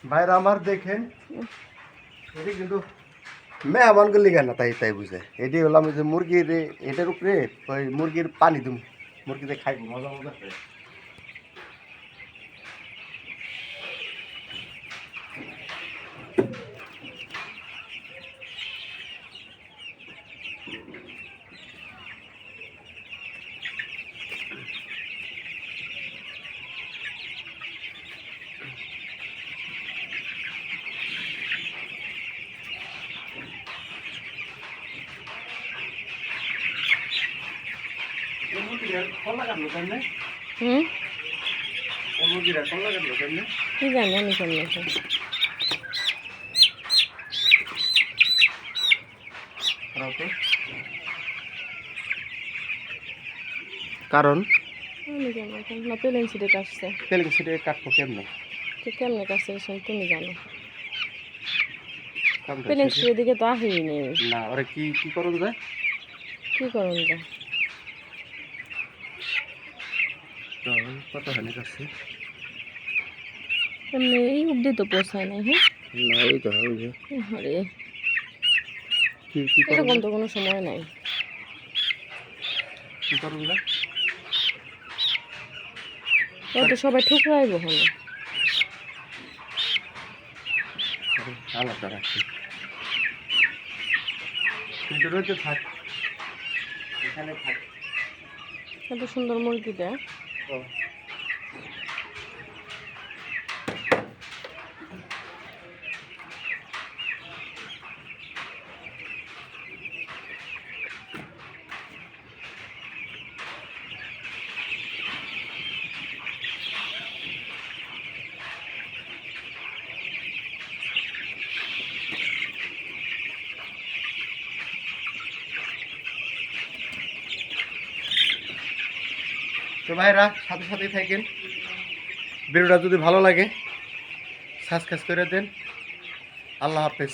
ভাইরা আমার দেখেন এটি কিন্তু মেহমান গুলি কেন তাই তাই বুঝে এটি হলাম যে মুরগির এটার উপরে ওই মুরগির পানি দিম মুরগিতে খাইব মজা মজা করে কি জানি আমি কেমন কারণ আমি জানো না প্লেন সিটে কাটছে তেলেং সিটে কাটবো কেমনে তো কেমনে কাটছে তুমি জানো প্লেন সিটের দিকে তো আহিই নেই না ওরা কি কি করুন যায় কি করুন যা কত হানি কাটছে এমনি এই অবধি তো পৌঁছায় নাই হ্যাঁ না এই তো আরে কি কি এরকম তো কোনো সময় নাই কি করুন যায় তো সবাই ঠুকরাইব হলো আলাদা রাখছি কিন্তু রয়েছে থাক এখানে থাক এত সুন্দর মুরগিটা তো ভাইরা সাথে সাথেই থাকেন ভিডিওটা যদি ভালো লাগে সাবস্ক্রাইব করে দেন আল্লাহ হাফেজ